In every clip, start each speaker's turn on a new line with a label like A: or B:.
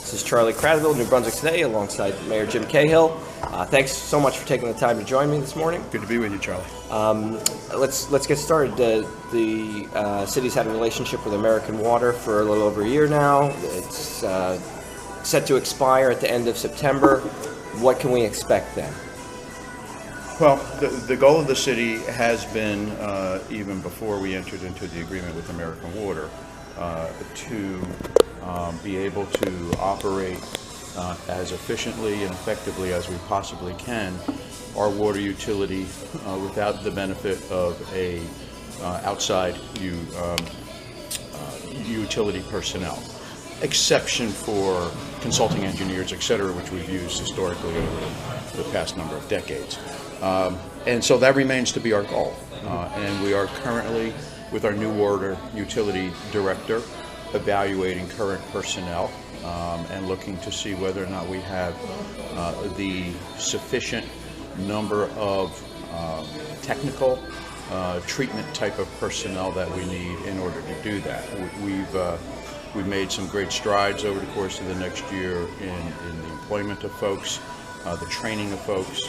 A: This is Charlie Cradville, New Brunswick Today, alongside Mayor Jim Cahill. Thanks so much for taking the time to join me this morning.
B: Good to be with you, Charlie.
A: Let's get started. The city's had a relationship with American Water for a little over a year now. It's set to expire at the end of September. What can we expect then?
B: Well, the goal of the city has been, even before we entered into the agreement with American Water, to be able to operate as efficiently and effectively as we possibly can our water utility without the benefit of a outside utility personnel. Exception for consulting engineers, et cetera, which we've used historically over the past number of decades. And so that remains to be our goal. And we are currently, with our new water utility director, evaluating current personnel and looking to see whether or not we have the sufficient number of technical treatment type of personnel that we need in order to do that. We've made some great strides over the course of the next year in the employment of folks, the training of folks.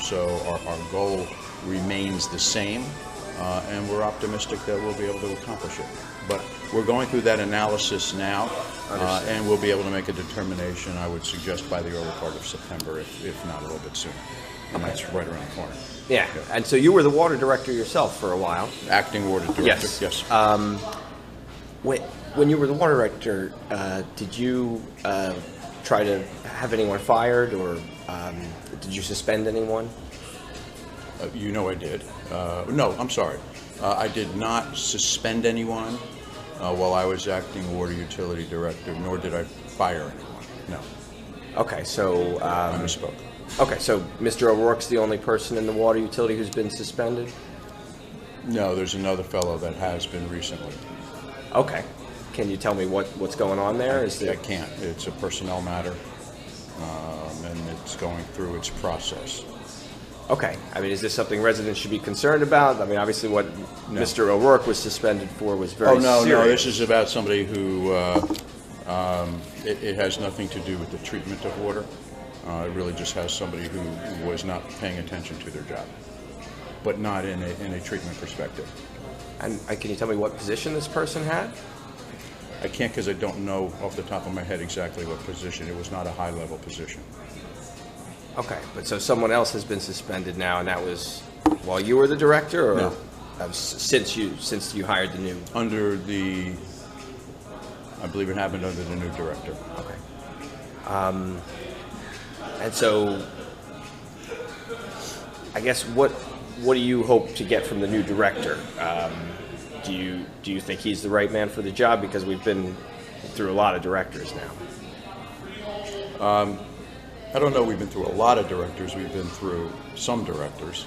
B: So our goal remains the same, and we're optimistic that we'll be able to accomplish it. But we're going through that analysis now, and we'll be able to make a determination, I would suggest, by the early part of September, if not a little bit sooner. And that's right around the corner.
A: Yeah. And so you were the water director yourself for a while.
B: Acting water director, yes.
A: When you were the water director, did you try to have anyone fired, or did you suspend anyone?
B: You know I did. No, I'm sorry. I did not suspend anyone while I was acting water utility director, nor did I fire anyone. No.
A: Okay, so
B: I misspoke.
A: Okay, so Mr. O'Rourke's the only person in the water utility who's been suspended?
B: No, there's another fellow that has been recently.
A: Okay. Can you tell me what's going on there?
B: I can't. It's a personnel matter, and it's going through its process.
A: Okay. I mean, is this something residents should be concerned about? I mean, obviously what Mr. O'Rourke was suspended for was very serious.
B: No, this is about somebody who, it has nothing to do with the treatment of water. It really just has somebody who was not paying attention to their job, but not in a treatment perspective.
A: And can you tell me what position this person had?
B: I can't, because I don't know off the top of my head exactly what position. It was not a high-level position.
A: Okay, but so someone else has been suspended now, and that was while you were the director, or
B: no.
A: Since you hired the new?
B: I believe it happened under the new director.
A: Okay. And so, I guess what do you hope to get from the new director? Do you think he's the right man for the job? Because we've been through a lot of directors now.
B: I don't know. We've been through a lot of directors. We've been through some directors,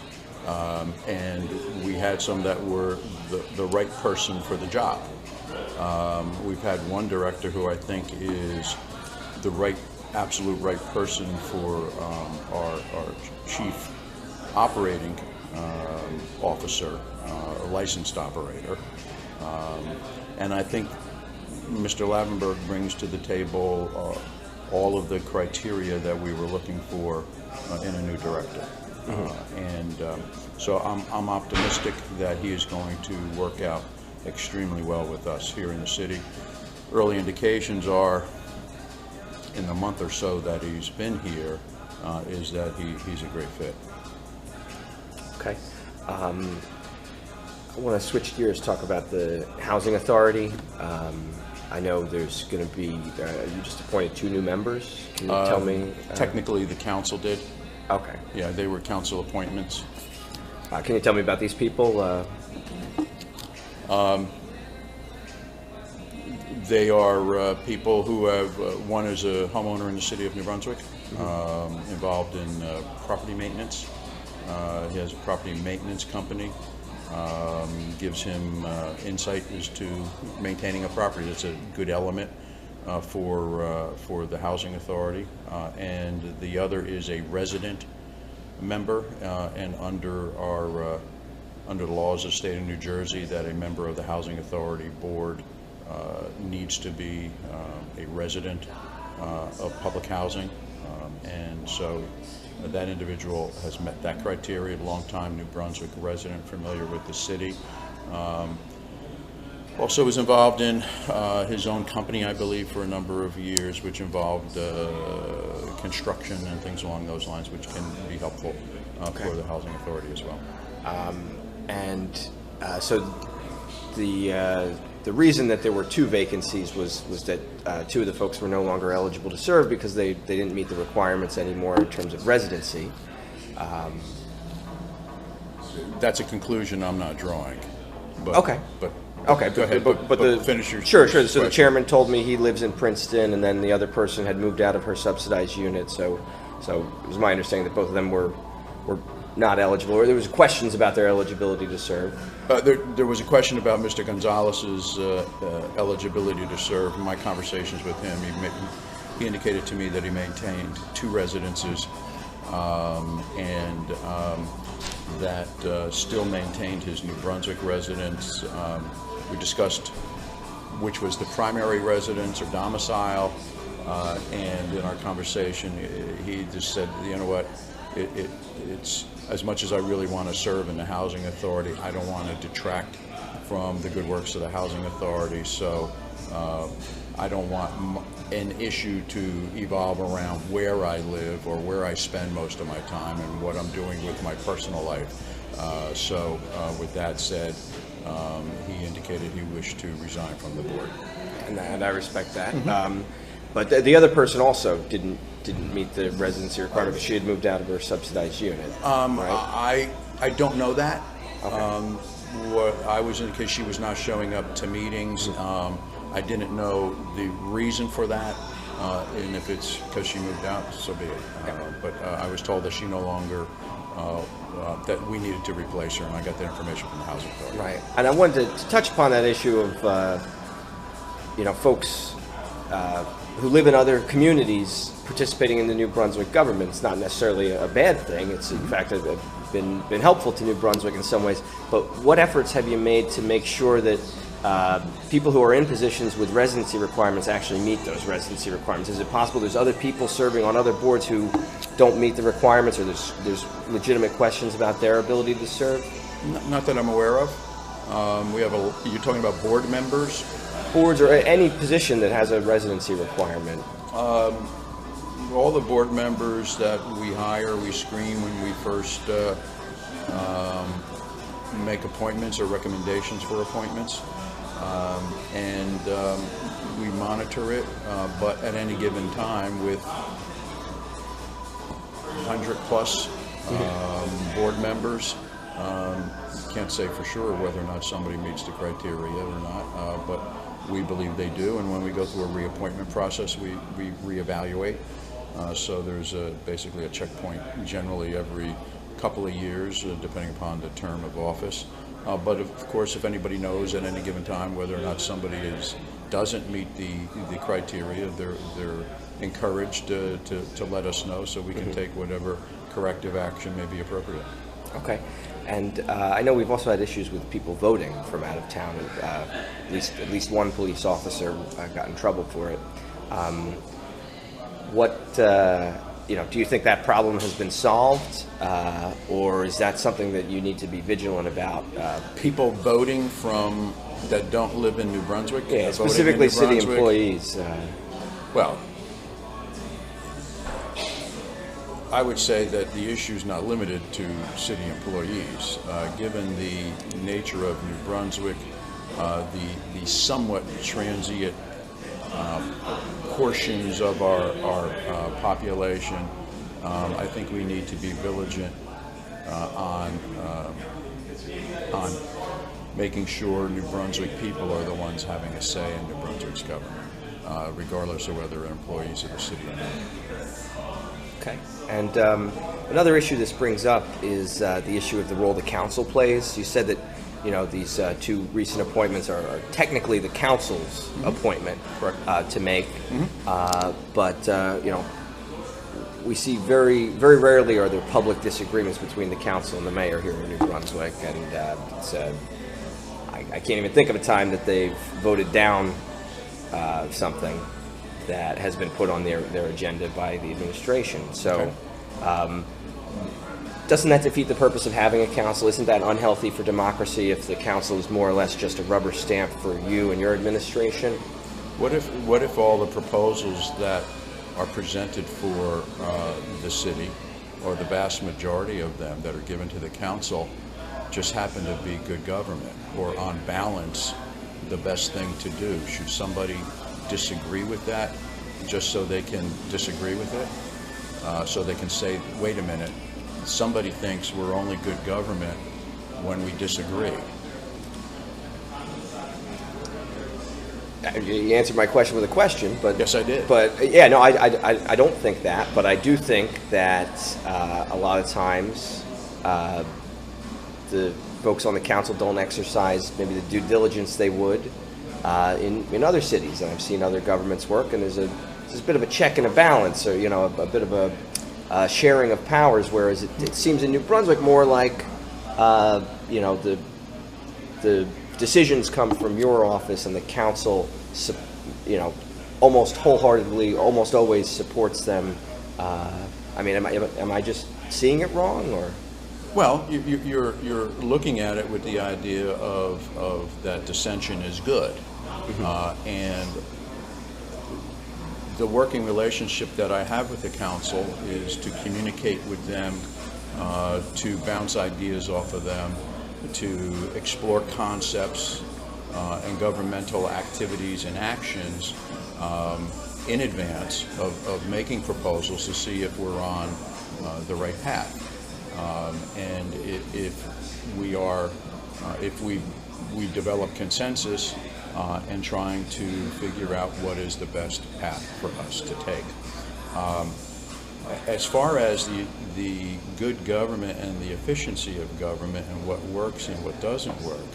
B: and we had some that were the right person for the job. We've had one director who I think is the absolute right person for our chief operating officer, a licensed operator, and I think Mr. Lavenberg brings to the table all of the criteria that we were looking for in a new director. So I'm optimistic that he is going to work out extremely well with us here in the city. Early indications are, in the month or so that he's been here, is that he's a great fit.
A: Okay. I want to switch gears, talk about the Housing Authority. I know there's going to be, you just appointed 2 new members. Can you tell me?
B: Technically, the council did.
A: Okay.
B: Yeah, they were council appointments.
A: Can you tell me about these people?
B: They are people who have, one is a homeowner in the city of New Brunswick, involved in property maintenance. He has a property maintenance company. Gives him insight as to maintaining a property. That's a good element for the Housing Authority. And the other is a resident member, and under the laws of the state of New Jersey, that a member of the Housing Authority board needs to be a resident of public housing, and so that individual has met that criteria, a long-time New Brunswick resident, familiar with the city. Also was involved in his own company, I believe, for a number of years, which involved construction and things along those lines, which can be helpful for the Housing Authority as well.
A: So the reason that there were 2 vacancies was that 2 of the folks were no longer eligible to serve because they didn't meet the requirements anymore in terms of residency.
B: That's a conclusion I'm not drawing. But,
A: Okay. Okay,
B: go ahead.
A: But the
B: finish your
A: sure. So
B: question.
A: the chairman told me he lives in Princeton, and then the other person had moved out of her subsidized unit. So it was my understanding that both of them were not eligible, or there was questions about their eligibility to serve.
B: There was a question about Mr. Gonzalez's eligibility to serve. In my conversations with him, he indicated to me that he maintained 2 residences and that still maintained his New Brunswick residence. We discussed which was the primary residence or domicile, and in our conversation, he just said, you know what, it's as much as I really want to serve in the Housing Authority, I don't want to detract from the good works of the Housing Authority, so I don't want an issue to evolve around where I live or where I spend most of my time and what I'm doing with my personal life. So with that said, he indicated he wished to resign from the board.
A: And I respect that. But the other person also didn't meet the residency requirement because she had moved out of her subsidized unit. Right?
B: I don't know that.
A: Okay.
B: What I was indicating, she was not showing up to meetings. I didn't know the reason for that, and if it's because she moved out, so be it. But I was told that she no longer, that we needed to replace her, and I got that information from the Housing Authority.
A: Right. And I wanted to touch upon that issue of, folks who live in other communities participating in the New Brunswick government. It's not necessarily a bad thing. It's in fact been helpful to New Brunswick in some ways. But what efforts have you made to make sure that people who are in positions with residency requirements actually meet those residency requirements? Is it possible there's other people serving on other boards who don't meet the requirements, or there's legitimate questions about their ability to serve?
B: Not that I'm aware of. You're talking about board members?
A: Boards or any position that has a residency requirement.
B: All the board members that we hire, we screen when we first make appointments or recommendations for appointments, and we monitor it, but at any given time with 100+ board members, can't say for sure whether or not somebody meets the criteria or not, but we believe they do, and when we go through a reappointment process, we reevaluate. So there's basically a checkpoint generally every couple of years, depending upon the term of office. But of course, if anybody knows at any given time whether or not somebody doesn't meet the criteria, they're encouraged to let us know so we can take whatever corrective action may be appropriate.
A: Okay. And I know we've also had issues with people voting from out of town. At least one police officer got in trouble for it. Do you think that problem has been solved, or is that something that you need to be vigilant about?
B: People voting that don't live in New Brunswick?
A: Yeah, specifically city employees.
B: Well, I would say that the issue is not limited to city employees. Given the nature of New Brunswick, the somewhat transient portions of our population, I think we need to be vigilant on making sure New Brunswick people are the ones having a say in New Brunswick's government, regardless of whether they're employees of the city or not.
A: Okay. And another issue this brings up is the issue of the role the council plays. You said that these 2 recent appointments are technically the council's appointment to make, but we see very, very rarely are there public disagreements between the council and the mayor here in New Brunswick, and I can't even think of a time that they've voted down something that has been put on their agenda by the administration. So doesn't that defeat the purpose of having a council? Isn't that unhealthy for democracy if the council is more or less just a rubber stamp for you and your administration?
B: What if all the proposals that are presented for the city, or the vast majority of them that are given to the council, just happen to be good government, or on balance the best thing to do? Should somebody disagree with that just so they can disagree with it? So they can say, wait a minute, somebody thinks we're only good government when we disagree.
A: You answered my question with a question, but
B: Yes, I did.
A: But yeah, no, I don't think that, but I do think that a lot of times the folks on the council don't exercise maybe the due diligence they would in other cities, and I've seen other governments work, and there's a bit of a check and a balance, or a bit of a sharing of powers, whereas it seems in New Brunswick more like the decisions come from your office, and the council almost wholeheartedly, almost always supports them. I mean, am I just seeing it wrong, or?
B: Well, you're looking at it with the idea of that dissension is good, and the working relationship that I have with the council is to communicate with them, to bounce ideas off of them, to explore concepts and governmental activities and actions in advance of making proposals to see if we're on the right path. And if we develop consensus and trying to figure out what is the best path for us to take. As far as the good government and the efficiency of government and what works and what doesn't work,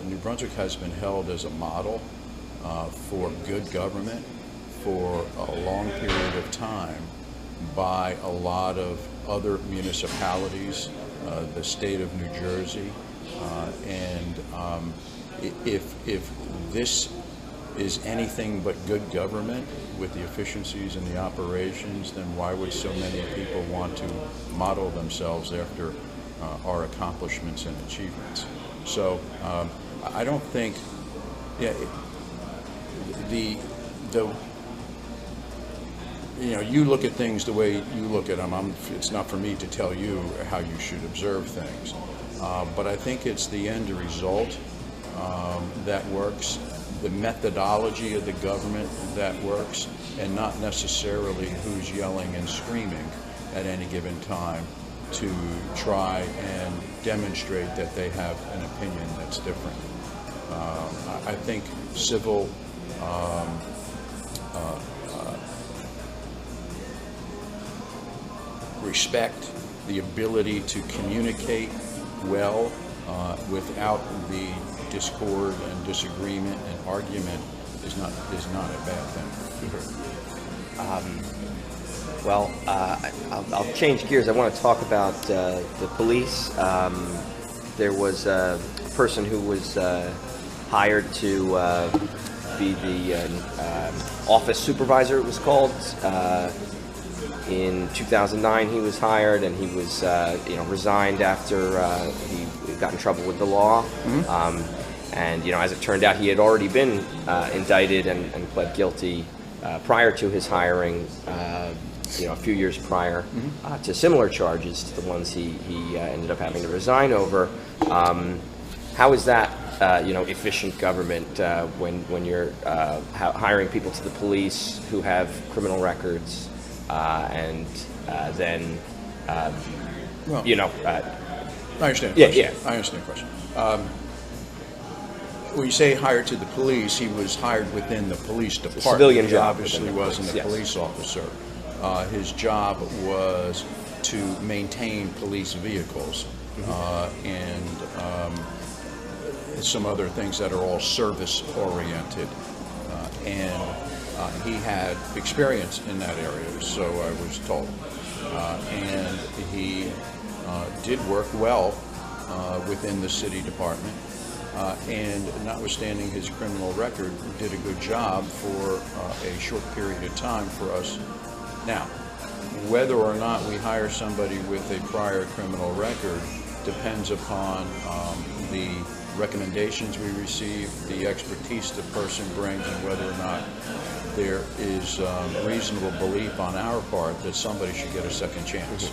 B: New Brunswick has been held as a model for good government for a long period of time by a lot of other municipalities, the state of New Jersey, and if this is anything but good government with the efficiencies and the operations, then why would so many people want to model themselves after our accomplishments and achievements? So I don't think, you look at things the way you look at them. It's not for me to tell you how you should observe things, but I think it's the end result that works, the methodology of the government that works, and not necessarily who's yelling and screaming at any given time to try and demonstrate that they have an opinion that's different. I think civil respect, the ability to communicate well without the discord and disagreement and argument is not a bad thing.
A: Well, I'll change gears. I want to talk about the police. There was a person who was hired to be the office supervisor, it was called. In 2009, he was hired, and he was, resigned after he got in trouble with the law. And as it turned out, he had already been indicted and pled guilty prior to his hiring. A few years prior to similar charges to the ones he ended up having to resign over. How is that, efficient government when you're hiring people to the police who have criminal records and then,
B: I understand the question.
A: Yeah.
B: I understand the question. When you say hired to the police, he was hired within the police department.
A: Civilian
B: He
A: job.
B: obviously wasn't a police officer. His job was to maintain police vehicles and some other things that are all service-oriented. And he had experience in that area, so I was told. And he did work well within the city department. and notwithstanding his criminal record, did a good job for a short period of time for us. Now, whether or not we hire somebody with a prior criminal record depends upon the recommendations we receive, the expertise the person brings, and whether or not there is reasonable belief on our part that somebody should get a second chance.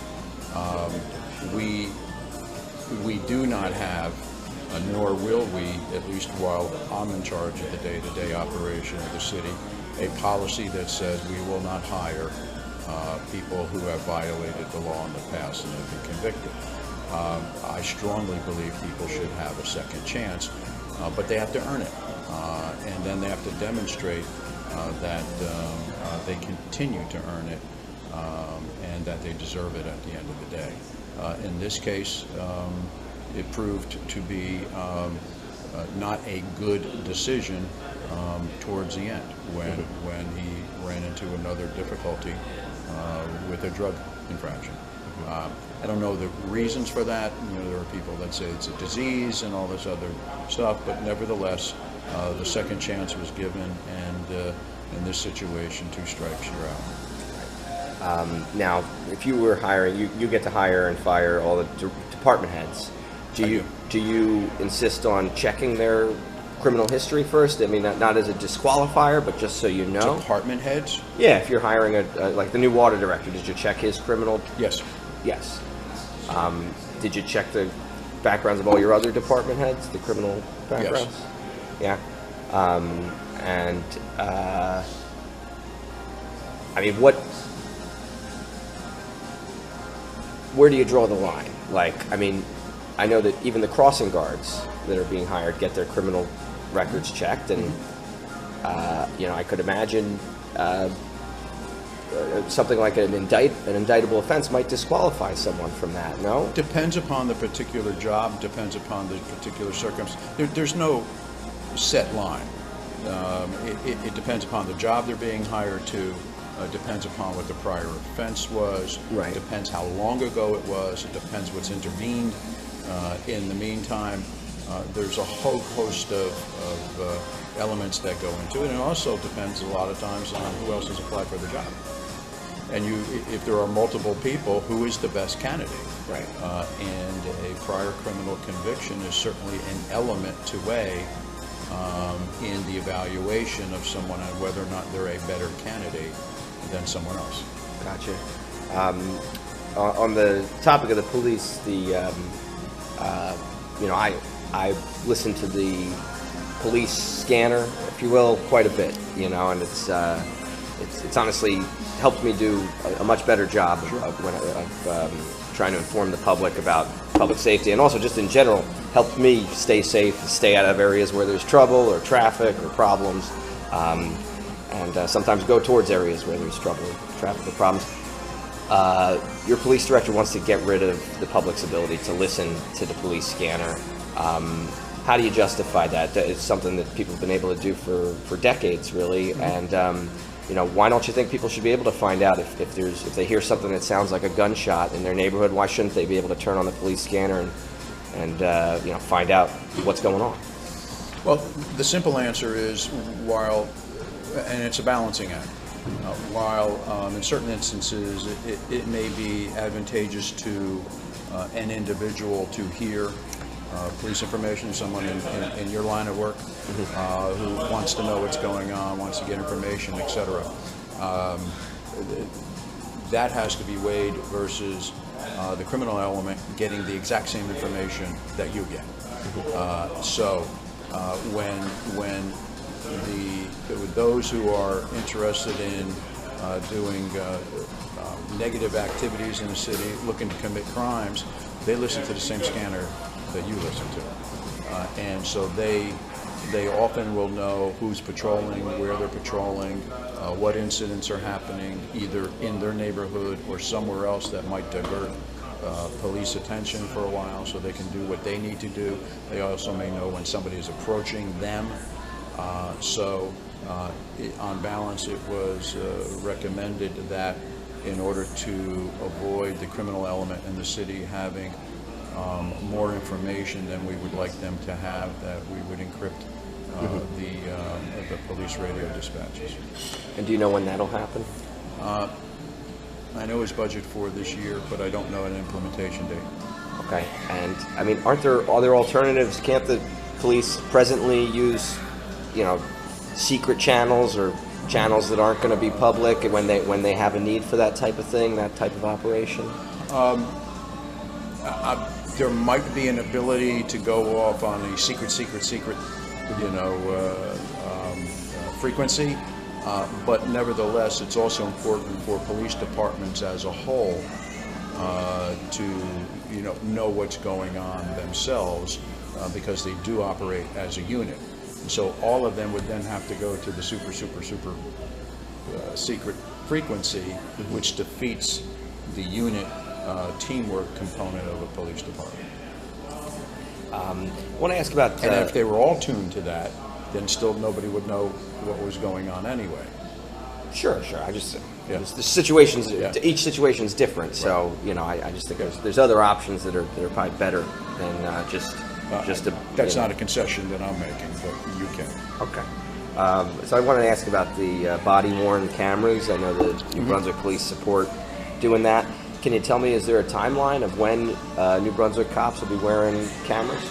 B: We do not have, nor will we, at least while I'm in charge of the day-to-day operation of the city, a policy that says we will not hire people who have violated the law in the past and have been convicted. I strongly believe people should have a second chance, but they have to earn it, and then they have to demonstrate that they continue to earn it, and that they deserve it at the end of the day. In this case, it proved to be not a good decision towards the end when he ran into another difficulty with a drug infraction. I don't know the reasons for that. There are people that say it's a disease and all this other stuff, but nevertheless, the second chance was given, and in this situation, 2 strikes, you're out.
A: Now, if you were hiring, you get to hire and fire all the department heads. Do you insist on checking their criminal history first? I mean, not as a disqualifier, but just so you know.
B: Department heads?
A: Yeah, if you're hiring like the new water director, did you check his criminal?
B: Yes.
A: Yes. Did you check the backgrounds of all your other department heads, the criminal backgrounds? Yes. Yeah. I mean, where do you draw the line? Like, I mean, I know that even the crossing guards that are being hired get their criminal records checked, and I could imagine something like an indictable offense might disqualify someone from that. No?
B: Depends upon the particular job. Depends upon the particular circumstance. There's no set line. It depends upon the job they're being hired to. Depends upon what the prior offense was.
A: Right.
B: Depends how long ago it was. It depends what's intervened. In the meantime, there's a whole host of elements that go into it, and it also depends a lot of times on who else has applied for the job. And if there are multiple people, who is the best candidate?
A: Right.
B: And a prior criminal conviction is certainly an element to weigh in the evaluation of someone on whether or not they're a better candidate than someone else.
A: Gotcha. On the topic of the police, I listen to the police scanner, if you will, quite a bit, and it's honestly helped me do a much better job of trying to inform the public about public safety, and also just in general helped me stay safe, stay out of areas where there's trouble or traffic or problems, and sometimes go towards areas where there's trouble, traffic or problems. Your police director wants to get rid of the public's ability to listen to the police scanner. How do you justify that? It's something that people have been able to do for decades, really. Mm-hmm. And why don't you think people should be able to find out if they hear something that sounds like a gunshot in their neighborhood? Why shouldn't they be able to turn on the police scanner and find out what's going on?
B: Well, the simple answer is and it's a balancing act. While in certain instances it may be advantageous to an individual to hear police information, someone in your line of work who wants to know what's going on, wants to get information, etc. That has to be weighed versus the criminal element getting the exact same information that you get. So when those who are interested in doing negative activities in the city, looking to commit crimes, they listen to the same scanner that you listen to, and so they often will know who's patrolling, where they're patrolling, what incidents are happening either in their neighborhood or somewhere else that might divert police attention for a while so they can do what they need to do. They also may know when somebody is approaching them. On balance, it was recommended that in order to avoid the criminal element in the city having more information than we would like them to have, that we would encrypt the police radio dispatches.
A: And do you know when that'll happen?
B: I know it's budget for this year, but I don't know an implementation date.
A: Okay. And I mean, aren't there other alternatives? Can't the police presently use, secret channels or channels that aren't going to be public when they have a need for that type of thing, that type of operation?
B: There might be an ability to go off on a secret, frequency, but nevertheless, it's also important for police departments as a whole to know what's going on themselves, because they do operate as a unit. So all of them would then have to go to the super secret frequency, which defeats the unit teamwork component of a police department.
A: I want to ask about...
B: and if they were all tuned to that, then still nobody would know what was going on anyway.
A: Sure. I just... The situations, each situation is different, so I just think there's other options that are probably better than just
B: That's not a concession that I'm making, but you can.
A: Okay. So I wanted to ask about the body-worn cameras. I know the New Brunswick Police support doing that. Can you tell me, is there a timeline of when New Brunswick cops will be wearing cameras?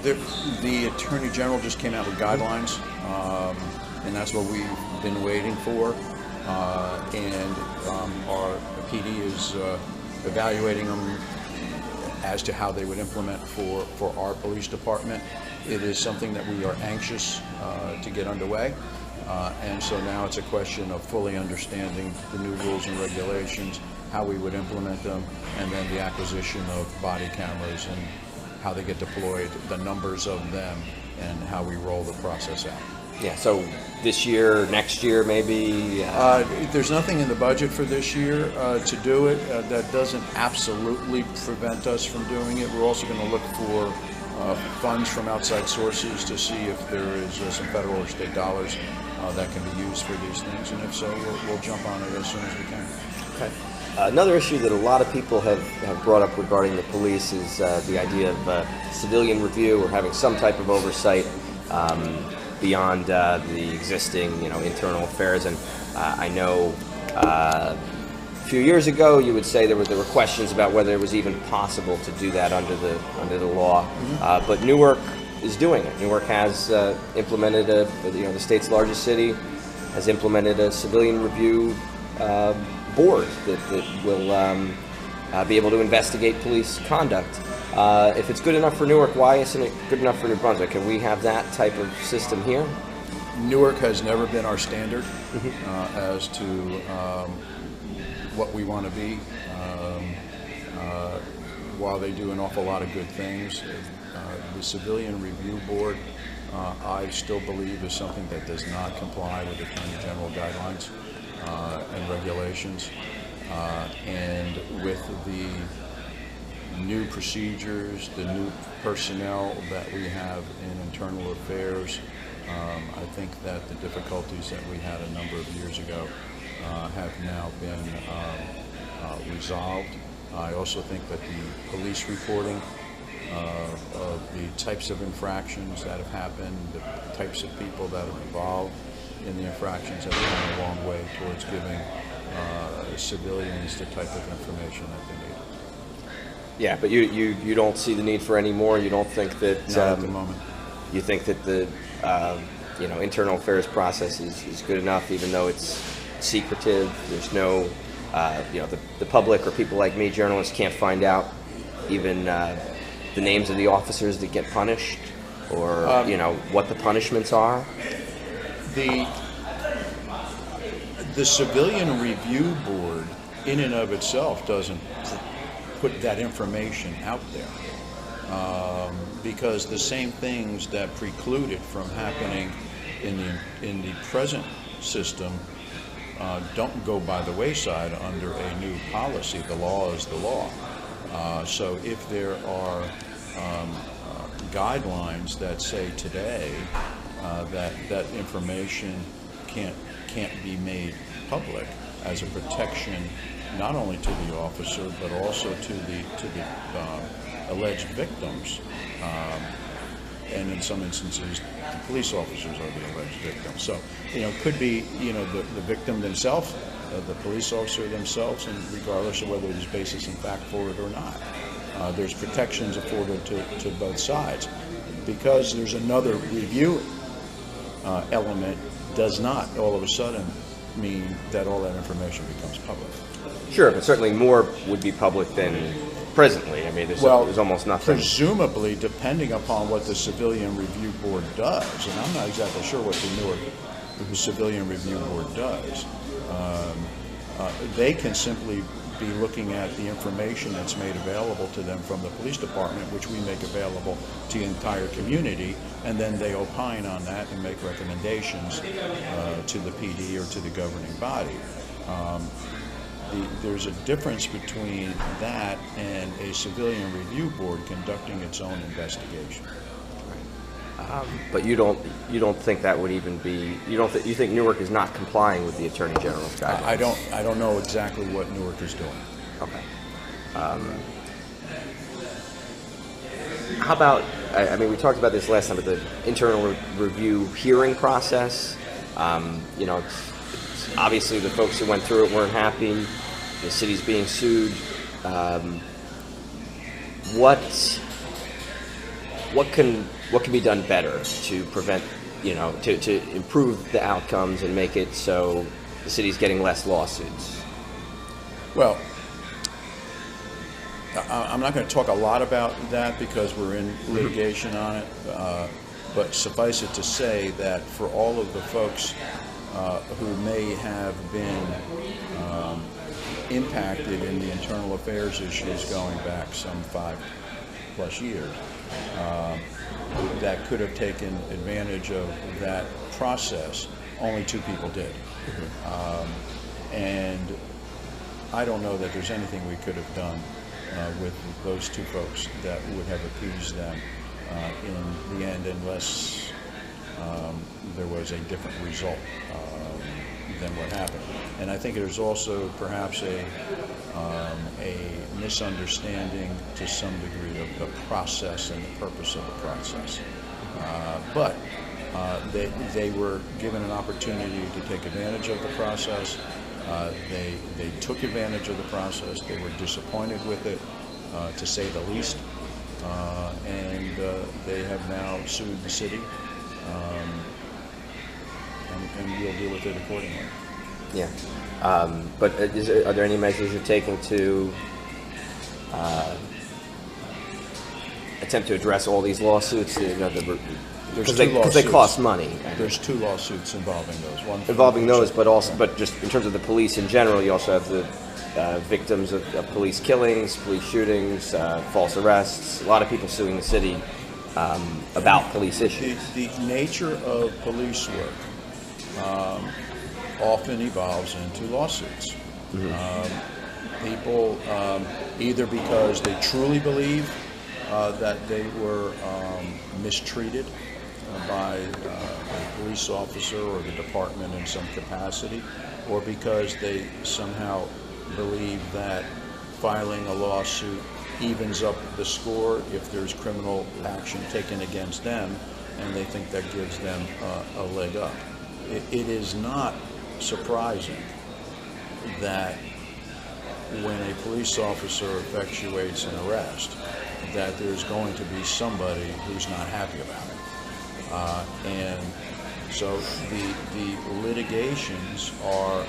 B: The Attorney General just came out with guidelines, and that's what we've been waiting for. And our PD is evaluating them as to how they would implement for our police department. It is something that we are anxious to get underway. And so now it's a question of fully understanding the new rules and regulations, how we would implement them, and then the acquisition of body cameras and how they get deployed, the numbers of them, and how we roll the process out.
A: Yeah, so this year, next year, maybe?
B: There's nothing in the budget for this year to do it. That doesn't absolutely prevent us from doing it. We're also going to look for funds from outside sources to see if there is some federal or state dollars that can be used for these things, and if so, we'll jump on it as soon as we can.
A: Okay. Another issue that a lot of people have brought up regarding the police is the idea of civilian review or having some type of oversight beyond the existing, internal affairs. And I know a few years ago you would say there were questions about whether it was even possible to do that under the law. But Newark is doing it. Newark has implemented the state's largest city has implemented a civilian review board that will be able to investigate police conduct. If it's good enough for Newark, why isn't it good enough for New Brunswick? Can we have that type of system here?
B: Newark has never been our standard as to what we want to be. While they do an awful lot of good things, the Civilian Review Board, I still believe, is something that does not comply with Attorney General guidelines and regulations. And with the new procedures, the new personnel that we have in internal affairs, I think that the difficulties that we had a number of years ago have now been resolved. I also think that the police reporting of the types of infractions that have happened, the types of people that are involved in the infractions have gone a long way towards giving civilians the type of information that they need.
A: Yeah, but you don't see the need for any more. You don't think that
B: not at the moment.
A: You think that the internal affairs process is good enough, even though it's secretive. There's no the public or people like me, journalists, can't find out even the names of the officers that get punished, or what the punishments are.
B: The Civilian Review Board, in and of itself, doesn't put that information out there, because the same things that preclude it from happening in the present system don't go by the wayside under a new policy. The law is the law. So if there are guidelines that say today that information can't be made public as a protection, not only to the officer but also to the alleged victims, and in some instances, the police officers are the alleged victims. So, could be, the victim themselves, the police officer themselves, and regardless of whether there's basis in fact for it or not. There's protections afforded to both sides. Because there's another review element does not all of a sudden mean that all that information becomes public.
A: Sure, but certainly more would be public than presently. I mean, there's almost nothing.
B: Presumably, depending upon what the Civilian Review Board does, and I'm not exactly sure what the Newark Civilian Review Board does, they can simply be looking at the information that's made available to them from the police department, which we make available to the entire community, and then they opine on that and make recommendations to the PD or to the governing body. There's a difference between that and a civilian review board conducting its own investigation.
A: But you don't think that would even be, you think Newark is not complying with the Attorney General's guidelines?
B: I don't know exactly what Newark is doing.
A: Okay. How about, I mean, we talked about this last time, but the internal review hearing process, it's obviously the folks who went through it weren't happy. The city's being sued. What can be done better to prevent, to improve the outcomes and make it so the city's getting less lawsuits?
B: Well, I'm not going to talk a lot about that because we're in litigation on it, but suffice it to say that for all of the folks who may have been impacted in the internal affairs issues going back some 5+ years, that could have taken advantage of that process, only 2 people did. And I don't know that there's anything we could have done with those 2 folks that would have appeased them in the end, unless there was a different result than what happened. And I think there's also perhaps a misunderstanding to some degree of the process and the purpose of the process. But they were given an opportunity to take advantage of the process. They took advantage of the process. They were disappointed with it, to say the least, and they have now sued the city, and we'll deal with it accordingly.
A: Yeah, but are there any measures you're taking to attempt to address all these lawsuits? Because they cost money.
B: There's 2 lawsuits involving those. One
A: involving those, but just in terms of the police in general, you also have the victims of police killings, police shootings, false arrests. A lot of people suing the city about police issues.
B: The nature of police work often evolves into lawsuits. People, either because they truly believe that they were mistreated by a police officer or the department in some capacity, or because they somehow believe that filing a lawsuit evens up the score if there's criminal action taken against them, and they think that gives them a leg up. It is not surprising that when a police officer effectuates an arrest, that there's going to be somebody who's not happy about it. And so the litigations are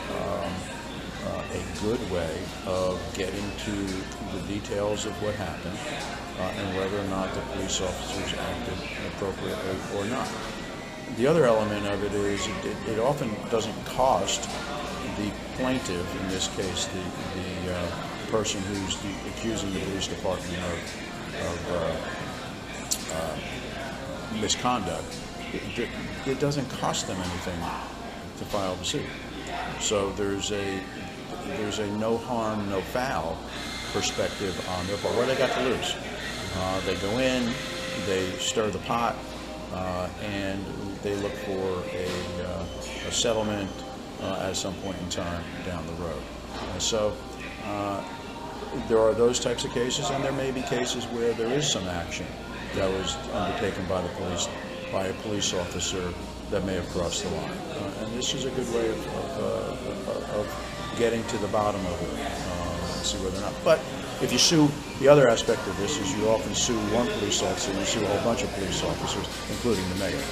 B: a good way of getting to the details of what happened and whether or not the police officers acted appropriately or not. The other element of it is it often doesn't cost the plaintiff, in this case the person who's accusing the police department of misconduct. It doesn't cost them anything to file the suit. So there's a no harm, no foul perspective on their part. What do they got to lose? They go in, they stir the pot, and they look for a settlement at some point in time down the road. So there are those types of cases, and there may be cases where there is some action that was undertaken by the police, by a police officer that may have crossed the line. And this is a good way of getting to the bottom of it and see whether or not. But if you sue, the other aspect of this is you often sue one police officer, you sue a whole bunch of police officers, including the mayor.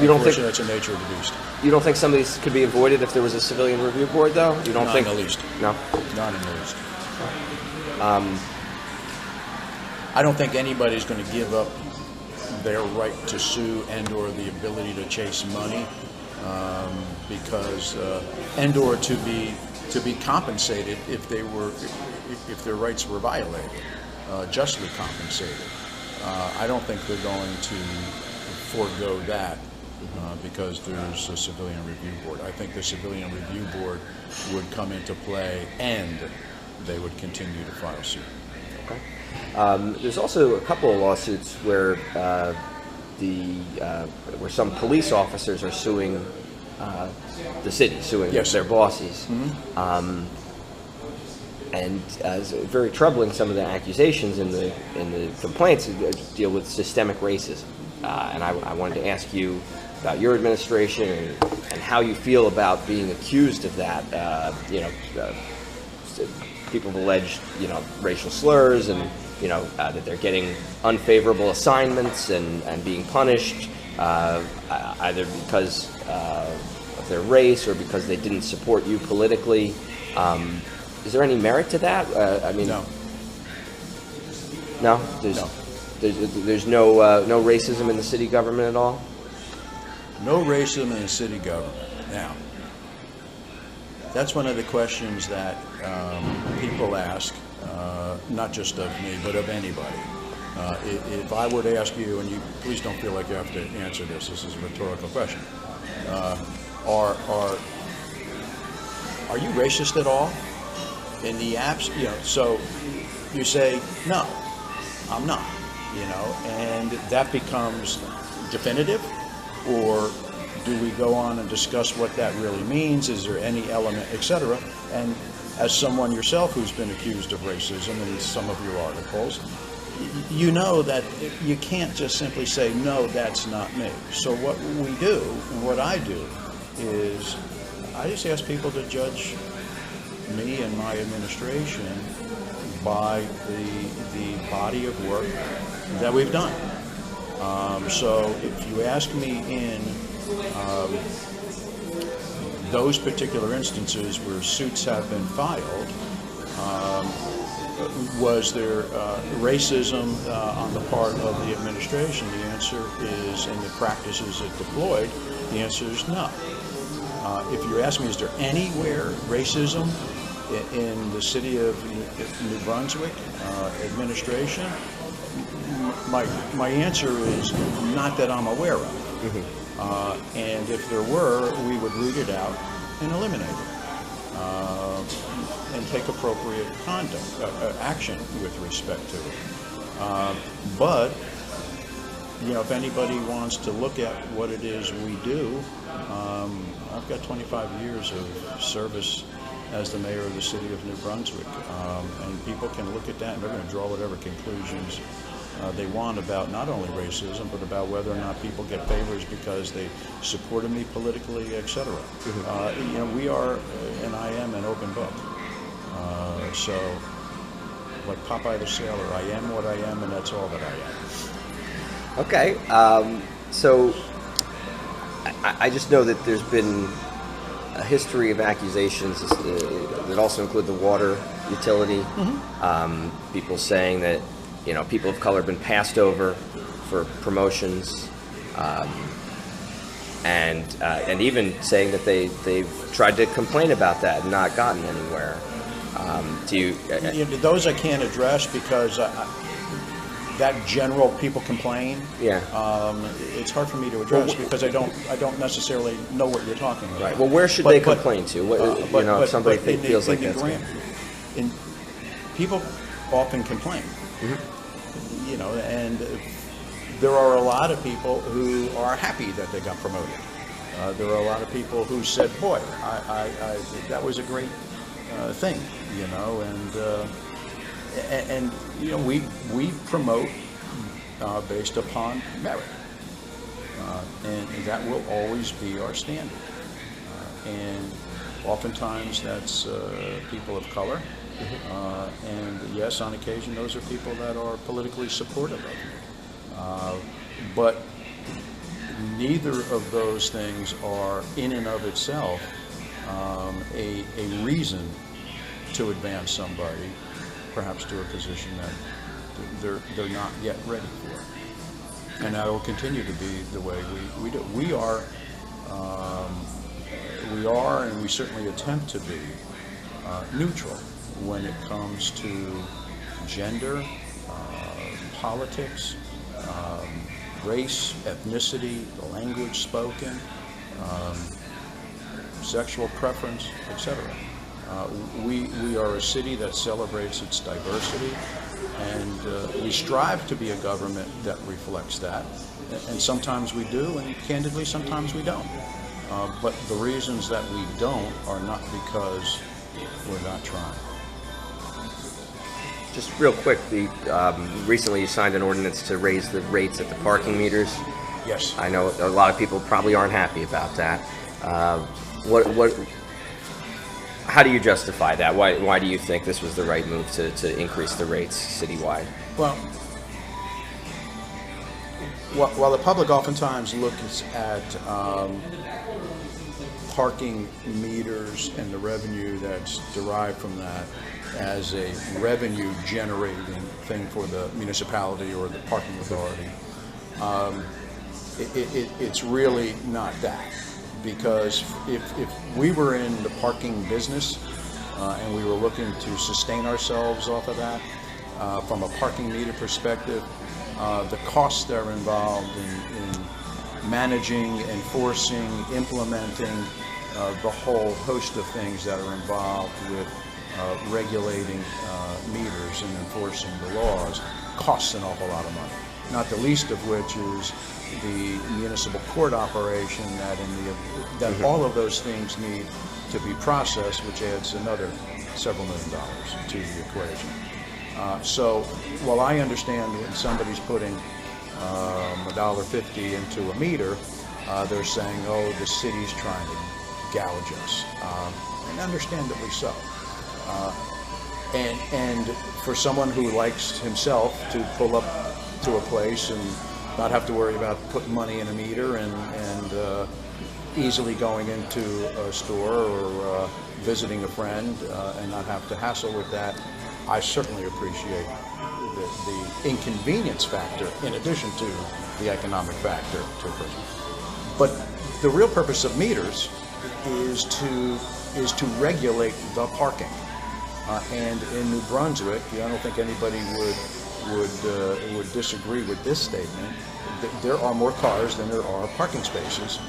A: You don't think
B: that's the nature of the beast.
A: You don't think some of these could be avoided if there was a civilian review board, though? You don't think?
B: Not in the least.
A: No?
B: Not in the least. I don't think anybody's going to give up their right to sue and/or the ability to chase money because and/or to be compensated if their rights were violated, justly compensated. I don't think they're going to forego that because there's a civilian review board. I think the civilian review board would come into play and they would continue to file suit.
A: Okay. There's also a couple of lawsuits where where some police officers are suing the city, suing their bosses. Mm-hmm. And it's very troubling. Some of the accusations in the complaints deal with systemic racism. And I wanted to ask you about your administration and how you feel about being accused of that. People have alleged, racial slurs and, that they're getting unfavorable assignments and being punished either because of their race or because they didn't support you politically. Is there any merit to that?
B: No.
A: No? There's no racism in the city government at all?
B: No racism in the city government. Now, that's one of the questions that people ask, not just of me, but of anybody. If I were to ask you, and you please don't feel like you have to answer this is a rhetorical question, are you racist at all? In the so you say, no, I'm not, and that becomes definitive, or do we go on and discuss what that really means? Is there any element, etc.? And as someone yourself who's been accused of racism in some of your articles, you know that you can't just simply say, no, that's not me. So what we do, and what I do, is I just ask people to judge me and my administration by the body of work that we've done. So if you ask me in those particular instances where suits have been filed, was there racism on the part of the administration? The answer is, in the practices it deployed, the answer is no. If you ask me, is there anywhere racism in the city of New Brunswick administration? My answer is not that I'm aware of. Mm-hmm. And if there were, we would root it out and eliminate it and take appropriate action with respect to it. But if anybody wants to look at what it is we do, I've got 25 years of service as the mayor of the city of New Brunswick, and people can look at that and they're going to draw whatever conclusions they want about not only racism, but about whether or not people get favors because they supported me politically, etc. Mm-hmm. We are, and I am, an open book. So, like Popeye the Sailor, I am what I am, and that's all that I am.
A: Okay. So, I just know that there's been a history of accusations that also include the water utility. Mm-hmm. People saying that people of color have been passed over for promotions, and even saying that they've tried to complain about that and not gotten anywhere.
B: Those I can't address because that general people complain.
A: Yeah.
B: It's hard for me to address because I don't necessarily know what you're talking about.
A: Right. Well, where should they complain to? If somebody feels like that's
B: people often complain.
A: Mm-hmm.
B: And there are a lot of people who are happy that they got promoted. There are a lot of people who said, "Boy, I that was a great thing, you know, and you know, we promote based upon merit, and that will always be our standard. And oftentimes that's people of color, and yes, on occasion those are people that are politically supportive of you. But neither of those things are in and of itself a reason to advance somebody, perhaps to a position that they're not yet ready for. And that will continue to be the way we do. We are, and we certainly attempt to be neutral when it comes to gender, politics, race, ethnicity, the language spoken, sexual preference, etc. We are a city that celebrates its diversity, and we strive to be a government that reflects that. And sometimes we do, and candidly, sometimes we don't. But the reasons that we don't are not because we're not trying.
A: Just real quick, recently you signed an ordinance to raise the rates at the parking meters.
B: Yes.
A: I know a lot of people probably aren't happy about that. How do you justify that? Why do you think this was the right move to increase the rates citywide?
B: Well, while the public oftentimes looks at parking meters and the revenue that's derived from that as a revenue generating thing for the municipality or the parking authority, it's really not that. Because if we were in the parking business and we were looking to sustain ourselves off of that, from a parking meter perspective, the costs that are involved in managing, enforcing, implementing the whole host of things that are involved with regulating meters and enforcing the laws costs an awful lot of money. Not the least of which is the municipal court operation that all of those things need to be processed, which adds another several $1 million to the equation. So while I understand when somebody's putting $1.50 into a meter, they're saying, oh, the city's trying to gouge us, and understandably so. And for someone who likes himself to pull up to a place and not have to worry about putting money in a meter and easily going into a store or visiting a friend and not have to hassle with that, I certainly appreciate the inconvenience factor in addition to the economic factor to a person. But the real purpose of meters is to regulate the parking. And in New Brunswick, I don't think anybody would disagree with this statement. There are more cars than there are parking spaces,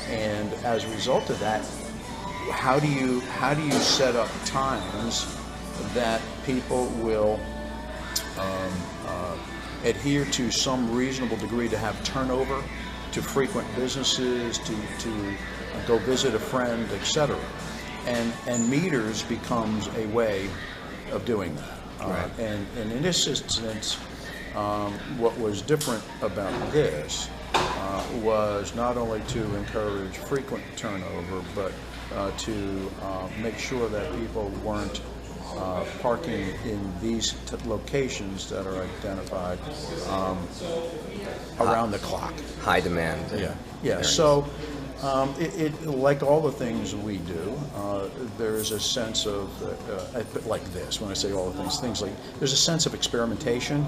B: and as a result of that, how do you set up times that people will adhere to some reasonable degree to have turnover, to frequent businesses, to go visit a friend, etc. And meters becomes a way of doing that.
A: Right.
B: And in this instance, what was different about this was not only to encourage frequent turnover, but to make sure that people weren't parking in these locations that are identified around the clock.
A: High demand.
B: Yeah. So, like all the things we do, there's a sense of, like this, when I say all the things like, there's a sense of experimentation.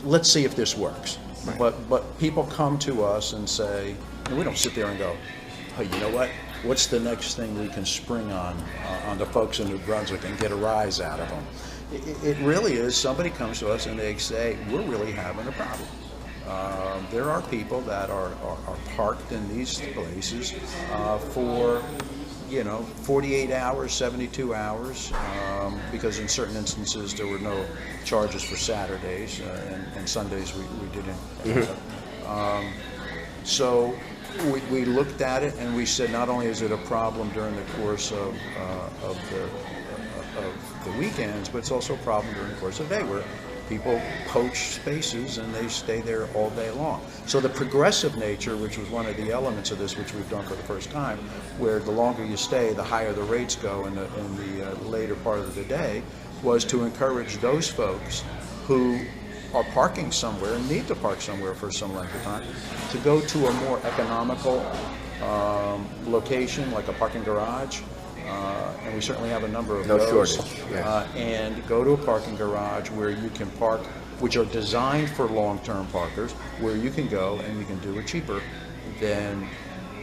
B: Let's see if this works. Right. But people come to us and say, and we don't sit there and go, hey, you know what? What's the next thing we can spring on the folks in New Brunswick and get a rise out of them? It really is, somebody comes to us and they say, we're really having a problem. There are people that are parked in these places for 48 hours, 72 hours, because in certain instances there were no charges for Saturdays, and Sundays we didn't. So we looked at it and we said, not only is it a problem during the course of the of the weekends, but it's also a problem during the course of the day where people poach spaces and they stay there all day long. So the progressive nature, which was one of the elements of this, which we've done for the first time, where the longer you stay, the higher the rates go in the later part of the day, was to encourage those folks who are parking somewhere and need to park somewhere for some length of time to go to a more economical location, like a parking garage. And we certainly have a number of those.
A: Shortage. Yeah.
B: And go to a parking garage where you can park, which are designed for long-term parkers, where you can go and you can do it cheaper than,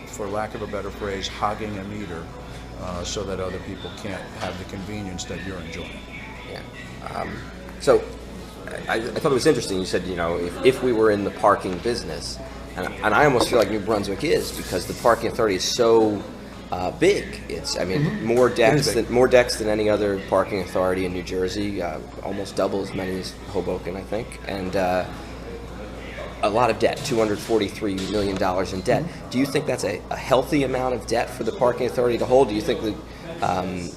B: for lack of a better phrase, hogging a meter, so that other people can't have the convenience that you're enjoying.
A: Yeah. So I thought it was interesting. You said, if we were in the parking business, and I almost feel like New Brunswick is, because the parking authority is so big. It's, more decks than any other parking authority in New Jersey. Almost double as many as Hoboken, I think, and a lot of debt. $243 million in debt. Do you think that's a healthy amount of debt for the parking authority to hold? Do you think that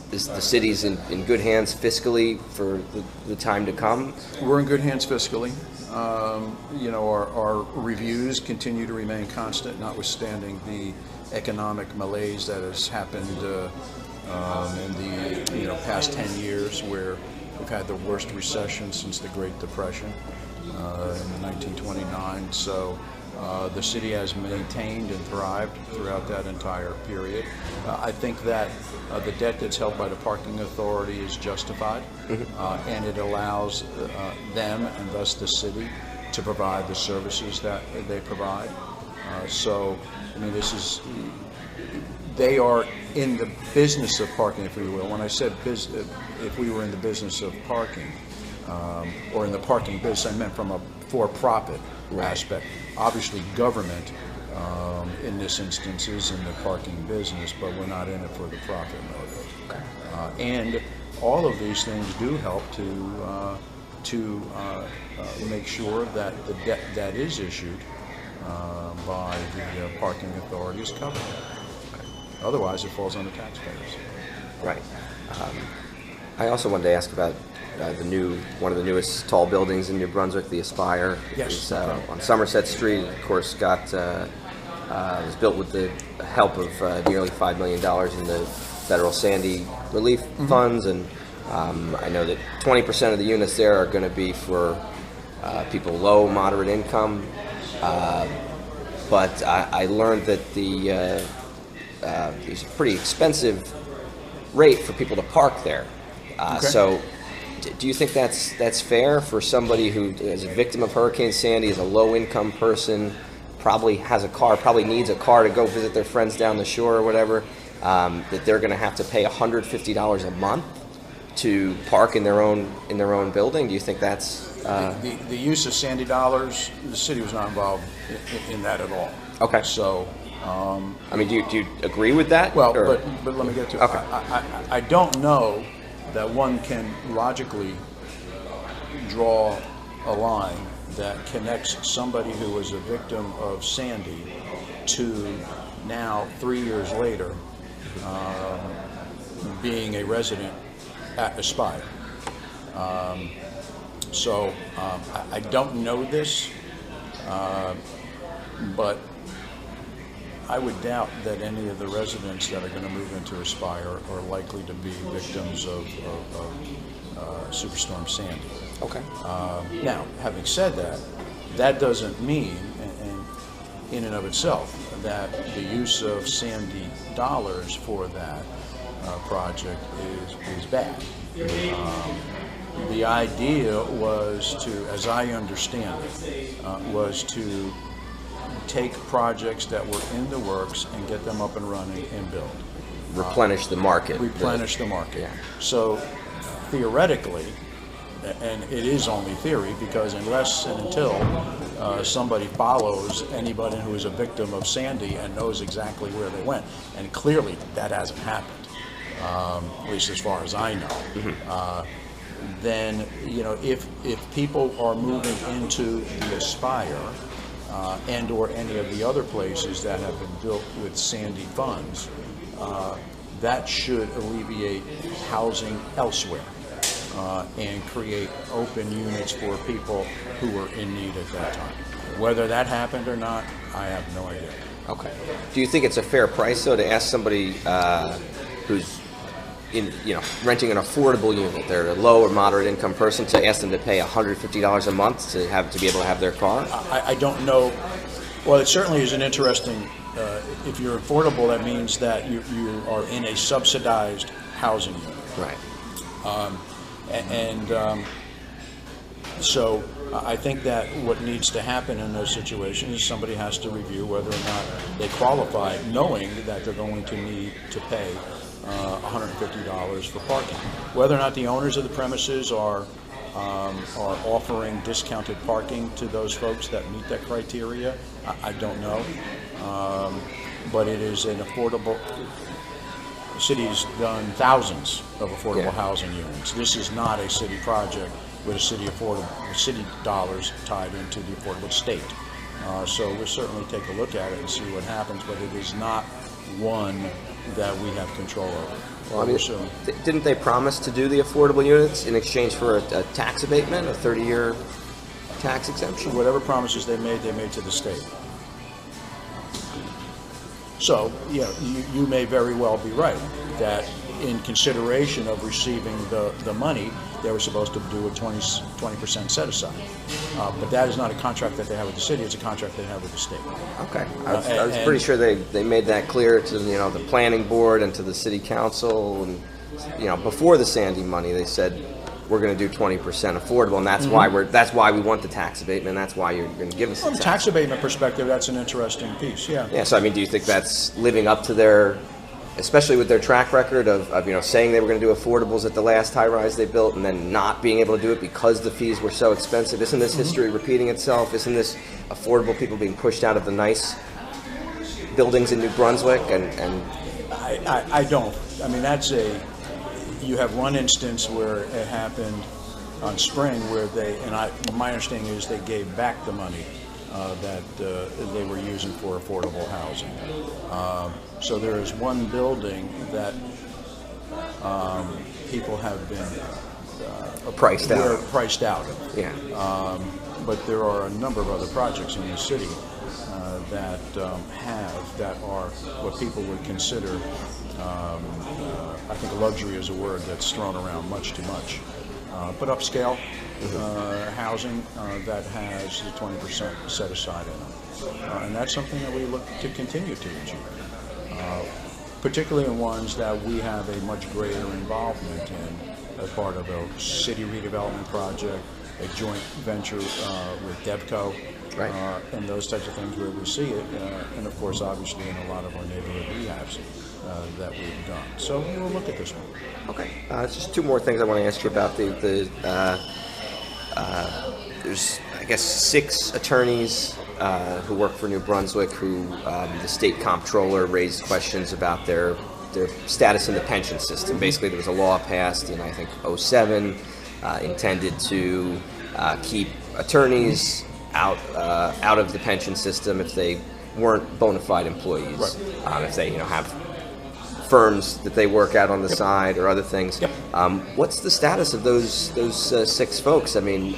A: the city's in good hands fiscally for the time to come?
B: We're in good hands fiscally. Our reviews continue to remain constant, notwithstanding the economic malaise that has happened in the past 10 years, where we've had the worst recession since the Great Depression in 1929. So the city has maintained and thrived throughout that entire period. I think that the debt that's held by the parking authority is justified, and it allows them, and thus the city, to provide the services that they provide. They are in the business of parking, if you will. When I said if we were in the business of parking, or in the parking business, I meant from a for-profit aspect. Obviously, government, in this instance, is in the parking business, but we're not in it for the profit motive. And all of these things do help to make sure that the debt that is issued by the parking authority is covered. Otherwise, it falls on the taxpayers.
A: Right. I also wanted to ask about one of the newest tall buildings in New Brunswick, the Aspire.
B: Yes.
A: It's on Somerset Street. Of course, was built with the help of nearly $5 million in the federal Sandy relief funds, and I know that 20% of the units there are going to be for people low, moderate income. But I learned that it's a pretty expensive rate for people to park there. So do you think that's fair for somebody who is a victim of Hurricane Sandy, is a low-income person, probably has a car, probably needs a car to go visit their friends down the shore or whatever, that they're going to have to pay $150 a month to park in their own building? Do you think that's
B: the use of Sandy dollars? The city was not involved in that at all.
A: Okay.
B: So,
A: do you agree with that?
B: Well, but let me get to it.
A: Okay.
B: I don't know that one can logically draw a line that connects somebody who was a victim of Sandy to now, 3 years later, being a resident at Aspire. I don't know this, but I would doubt that any of the residents that are going to move into Aspire are likely to be victims of Superstorm Sandy.
A: Okay.
B: Now, having said that, that doesn't mean, in and of itself, that the use of Sandy dollars for that project is bad. The idea was to, as I understand it, was to take projects that were in the works and get them up and running and build.
A: Replenish the market.
B: Replenish the market.
A: Yeah.
B: So theoretically, and it is only theory, because unless and until somebody follows anybody who is a victim of Sandy and knows exactly where they went, and clearly that hasn't happened, at least as far as I know, then if people are moving into the Aspire and or any of the other places that have been built with Sandy funds, that should alleviate housing elsewhere and create open units for people who were in need at that time. Whether that happened or not, I have no idea.
A: Okay. Do you think it's a fair price, though, to ask somebody who's renting an affordable unit, they're a low or moderate income person, to ask them to pay $150 a month to be able to have their car?
B: I don't know. Well, it certainly is an interesting. If you're affordable, that means that you are in a subsidized housing unit.
A: Right.
B: So I think that what needs to happen in those situations is somebody has to review whether or not they qualify, knowing that they're going to need to pay $150 for parking. Whether or not the owners of the premises are offering discounted parking to those folks that meet that criteria, I don't know. But it is an affordable. The city's done thousands of affordable housing units. This is not a city project with city dollars tied into the affordable state. So we'll certainly take a look at it and see what happens, but it is not one that we have control over.
A: Well, I mean, didn't they promise to do the affordable units in exchange for a tax abatement, a 30-year tax exemption?
B: Whatever promises they made to the state. So, you may very well be right that in consideration of receiving the money, they were supposed to do a 20% set aside. But that is not a contract that they have with the city, it's a contract they have with the state.
A: Okay. I was pretty sure they made that clear to the planning board and to the city council, and before the Sandy money they said we're going to do 20% affordable, and that's why we want the tax abatement. That's why you're going to give us.
B: From a tax abatement perspective, that's an interesting piece. Yeah.
A: Yeah. So I mean, do you think that's living up to their, especially with their track record of saying they were going to do affordables at the last high-rise they built and then not being able to do it because the fees were so expensive? Isn't this history repeating itself? Isn't this affordable people being pushed out of the nice buildings in New Brunswick? And
B: I don't. I mean, you have one instance where it happened on Spring where my understanding is they gave back the money that they were using for affordable housing. So there is one building that people have been priced out of.
A: Yeah.
B: But there are a number of other projects in the city that are what people would consider. I think luxury is a word that's thrown around much too much. But upscale housing that has the 20% set aside in it. And that's something that we look to continue to achieve, particularly in ones that we have a much greater involvement in as part of a city redevelopment project, a joint venture with DevCo,
A: right.
B: And those types of things where we see it, and of course obviously in a lot of our neighborhood rehabs that we've done. So we'll look at this one.
A: Okay. Just two more things I want to ask you about. There's, I guess, 6 attorneys who work for New Brunswick who the state comptroller raised questions about their status in the pension system. Basically, there was a law passed in, I think, 2007 intended to keep attorneys out of the pension system if they weren't bona fide employees.
B: Right.
A: If they have firms that they work at on the side or other things.
B: Yep.
A: What's the status of those 6 folks? I mean,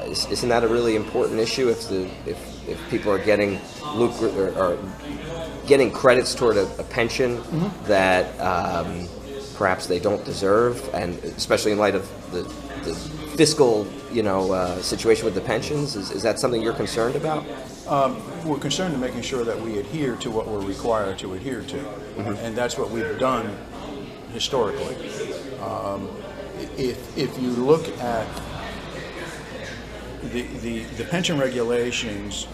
A: isn't that a really important issue if people are getting or getting credits toward a pension that perhaps they don't deserve, and especially in light of the fiscal situation with the pensions? Is that something you're concerned about?
B: We're concerned in making sure that we adhere to what we're required to adhere to, and that's what we've done historically. If you look at the pension regulations,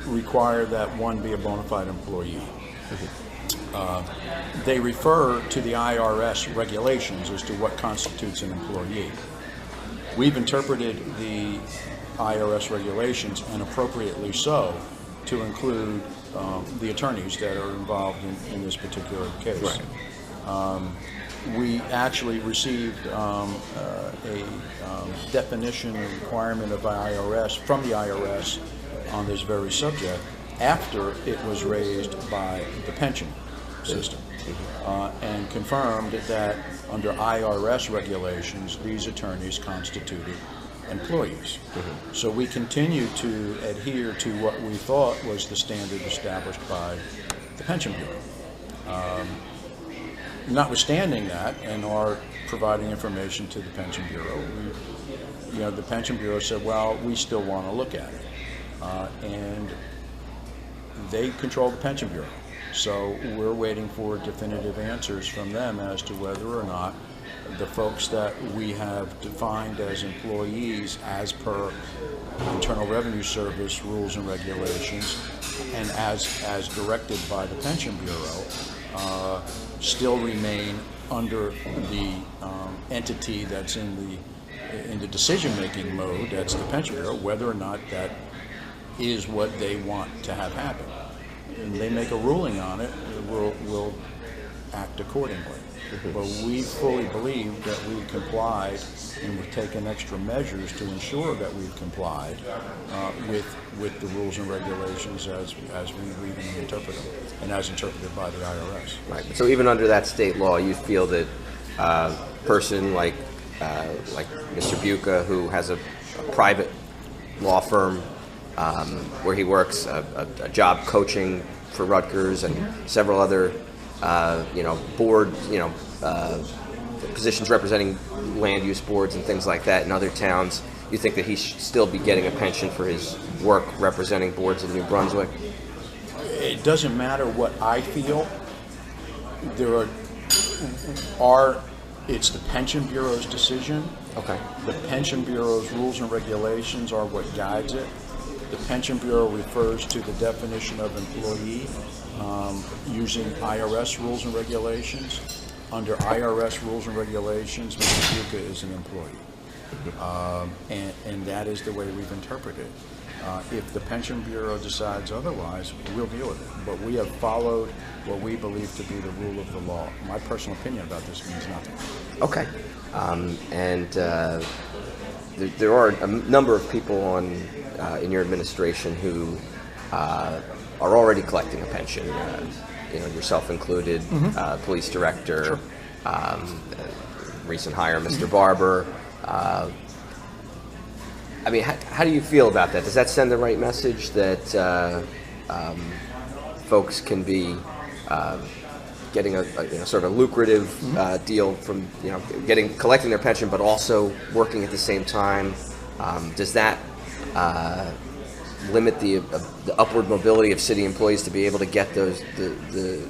B: require that one be a bona fide employee. They refer to the IRS regulations as to what constitutes an employee. We've interpreted the IRS regulations, and appropriately so, to include the attorneys that are involved in this particular case.
A: Right.
B: We actually received a definition and requirement of IRS from the IRS on this very subject, after it was raised by the pension system, and confirmed that under IRS regulations, these attorneys constituted employees. So we continue to adhere to what we thought was the standard established by the Pension Bureau. Notwithstanding that, and are providing information to the Pension Bureau, the Pension Bureau said, well, we still want to look at it. And they control the Pension Bureau. So we're waiting for definitive answers from them as to whether or not the folks that we have defined as employees as per Internal Revenue Service rules and regulations and as directed by the Pension Bureau still remain under the entity that's in the decision-making mode, that's the Pension Bureau, whether or not that is what they want to have happen. And they make a ruling on it, we'll act accordingly. But we fully believe that we've complied, and we've taken extra measures to ensure that we've complied with the rules and regulations as we read and interpret them, and as interpreted by the IRS.
A: Right. So even under that state law, you feel that a person like Mr. Buca, who has a private law firm where he works, a job coaching for Rutgers and several other board, positions representing land use boards and things like that in other towns, you think that he should still be getting a pension for his work representing boards in New Brunswick?
B: It doesn't matter what I feel. It's the Pension Bureau's decision.
A: Okay.
B: The Pension Bureau's rules and regulations are what guides it. The Pension Bureau refers to the definition of employee using IRS rules and regulations. Under IRS rules and regulations, Mr. Buca is an employee. And that is the way we've interpreted it. If the Pension Bureau decides otherwise, we'll deal with it. But we have followed what we believe to be the rule of the law. My personal opinion about this means nothing.
A: Okay. There are a number of people in your administration who are already collecting a pension, yourself included, police director, sure. Recent hire, Mr. Barber. How do you feel about that? Does that send the right message that folks can be getting a sort of lucrative deal from collecting their pension, but also working at the same time? Does that limit the upward mobility of city employees to be able to get the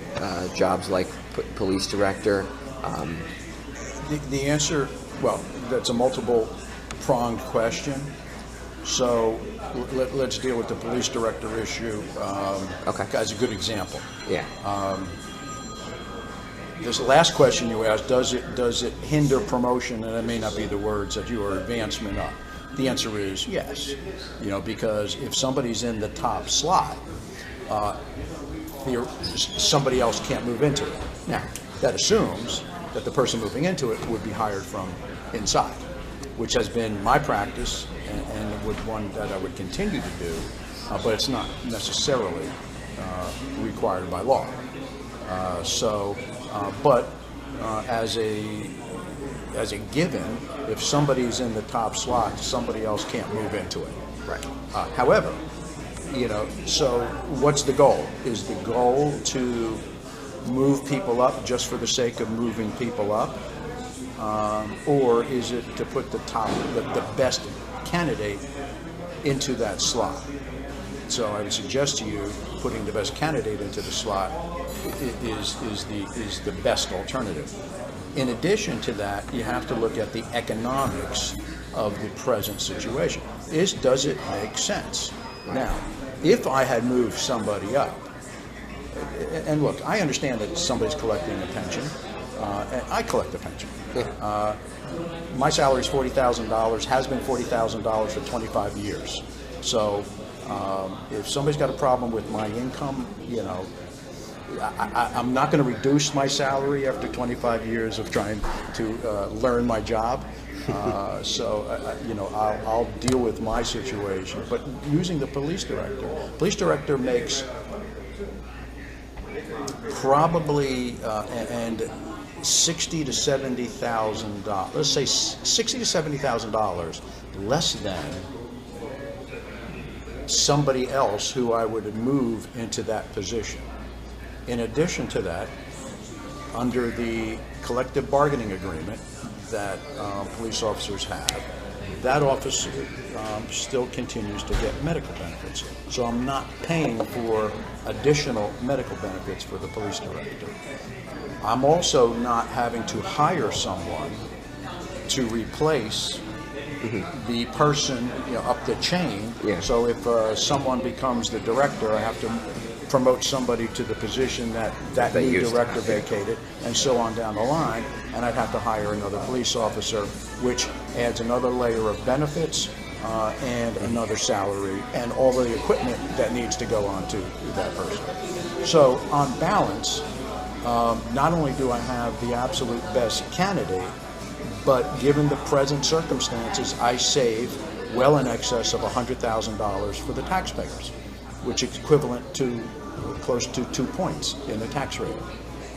A: jobs like police director?
B: The answer, well, that's a multiple-pronged question. So let's deal with the police director issue as a good example.
A: Yeah.
B: This last question you asked, does it hinder promotion? And that may not be the words that you are advancement up. The answer is yes. Because if somebody's in the top slot, somebody else can't move into it. Now, that assumes that the person moving into it would be hired from inside, which has been my practice and one that I would continue to do, but it's not necessarily required by law. But as a given, if somebody's in the top slot, somebody else can't move into it.
A: Right.
B: However, so what's the goal? Is the goal to move people up just for the sake of moving people up? Or is it to put the best candidate into that slot? So I would suggest to you putting the best candidate into the slot is the best alternative. In addition to that, you have to look at the economics of the present situation. Does it make sense? Right. Now, if I had moved somebody up, and look, I understand that somebody's collecting a pension, and I collect a pension. My salary is $40,000, has been $40,000 for 25 years. So if somebody's got a problem with my income, I'm not going to reduce my salary after 25 years of trying to learn my job. I'll deal with my situation. But using the police director makes probably and $60,000 to $70,000. Let's say $60,000 to $70,000 less than somebody else who I would move into that position. In addition to that, under the collective bargaining agreement that police officers have, that officer still continues to get medical benefits. So I'm not paying for additional medical benefits for the police director. I'm also not having to hire someone to replace the person up the chain.
A: Yeah.
B: So if someone becomes the director, I have to promote somebody to the position that new director vacated, and so on down the line, and I'd have to hire another police officer, which adds another layer of benefits and another salary and all the equipment that needs to go on to that person. So on balance, not only do I have the absolute best candidate, but given the present circumstances, I save well in excess of $100,000 for the taxpayers, which is equivalent to close to 2 points in the tax rate.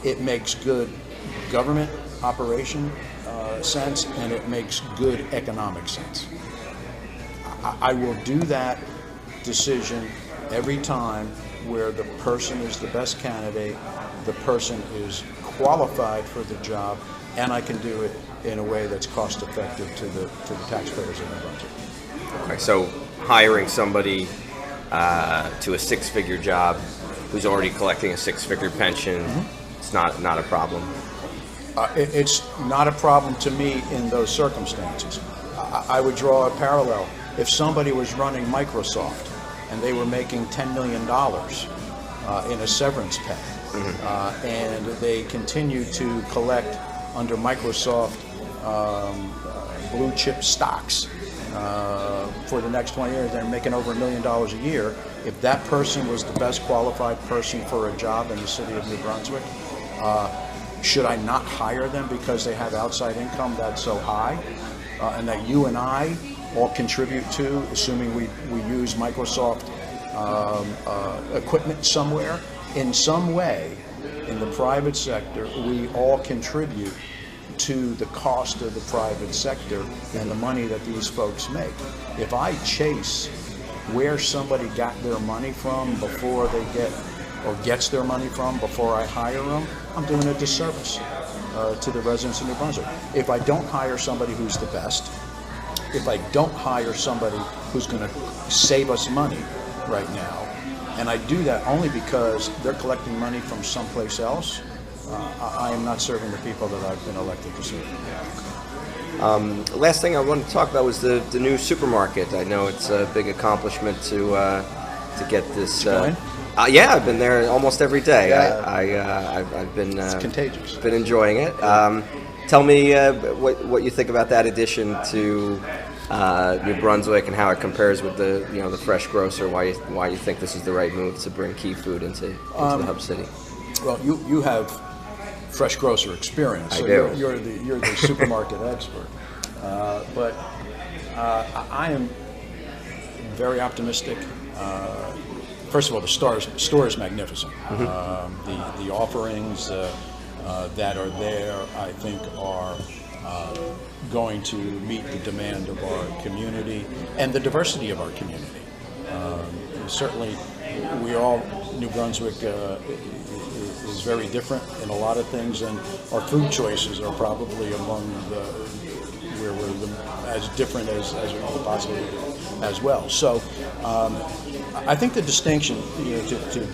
B: It makes good government operation sense, and it makes good economic sense. I will do that decision every time where the person is the best candidate, the person is qualified for the job, and I can do it in a way that's cost effective to the taxpayers in the budget.
A: Okay, so hiring somebody to a six-figure job who's already collecting a six-figure pension, it's not a problem.
B: It's not a problem to me in those circumstances. I would draw a parallel. If somebody was running Microsoft and they were making $10 million in a severance pay, and they continue to collect under Microsoft blue chip stocks for the next 20 years, they're making over $1 million a year. If that person was the best qualified person for a job in the city of New Brunswick, should I not hire them because they have outside income that's so high, and that you and I all contribute to, assuming we use Microsoft equipment somewhere? In some way, in the private sector, we all contribute to the cost of the private sector and the money that these folks make. If I chase where somebody got their money from before they gets their money from before I hire them, I'm doing a disservice to the residents of New Brunswick. If I don't hire somebody who's the best, if I don't hire somebody who's going to save us money right now, and I do that only because they're collecting money from someplace else, I am not serving the people that I've been elected to serve.
A: Last thing I wanted to talk about was the new supermarket. I know it's a big accomplishment to get this. Yeah, I've been there almost every day.
B: Yeah.
A: I've been
B: It's contagious.
A: Been enjoying it. Tell me what you think about that addition to New Brunswick and how it compares with the the Fresh Grocer. Why you think this is the right move to bring Key Food into the hub city?
B: Well, you have Fresh Grocer experience. So
A: I do.
B: You're the supermarket expert. But I am very optimistic. First of all, the store is magnificent. The offerings that are there, I think, are going to meet the demand of our community and the diversity of our community. Certainly, New Brunswick is very different in a lot of things, and our food choices are probably among where we're as different as we could possibly be as well. So I think the distinction, to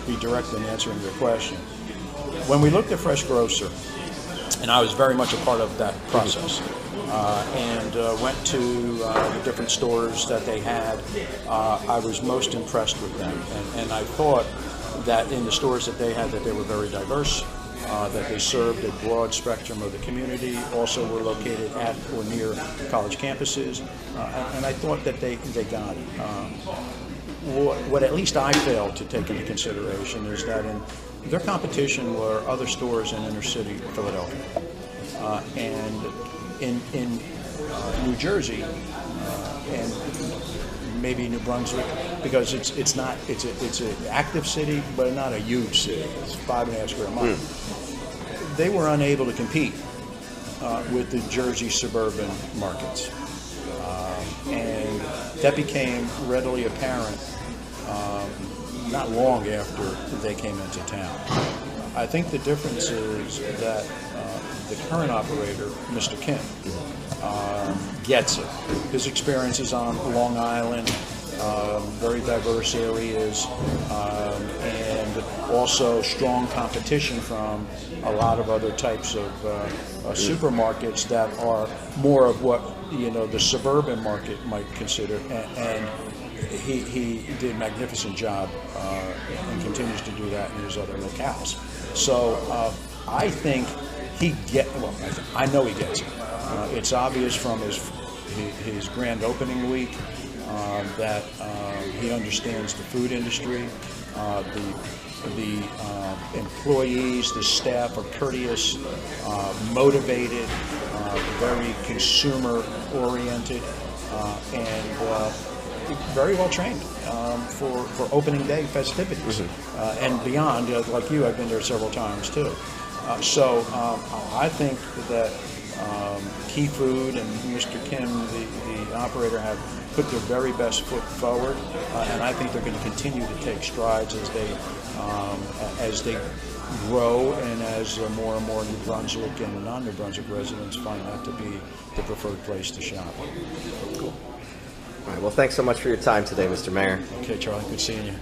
B: be direct in answering your question, when we looked at Fresh Grocer, and I was very much a part of that process, and went to the different stores that they had, I was most impressed with them, and I thought that in the stores that they had, that they were very diverse, that they served a broad spectrum of the community, also were located at or near college campuses, and I thought that they got it. What at least I failed to take into consideration is that their competition were other stores in inner city Philadelphia, and in New Jersey and maybe New Brunswick, because it's an active city, but not a huge city. It's 5.5 square miles. They were unable to compete with the Jersey suburban markets, and that became readily apparent not long after they came into town. I think the difference is that the current operator, Mr. Kim, gets it. His experience is on Long Island, very diverse areas, and also strong competition from a lot of other types of supermarkets that are more of what the suburban market might consider. And he did a magnificent job and continues to do that in his other locales. So I think I know he gets it. It's obvious from his grand opening week that he understands the food industry. The employees, the staff are courteous, motivated, very consumer-oriented, and very well trained for opening day festivities and beyond. Like you, I've been there several times too. So I think that Key Food and Mr. Kim, the operator, have put their very best foot forward, and I think they're going to continue to take strides as they grow and as more and more New Brunswick and non-New Brunswick residents find that to be the preferred place to shop.
A: Cool. All right. Well, thanks so much for your time today, Mr. Mayor.
B: Okay, Charlie. Good seeing you.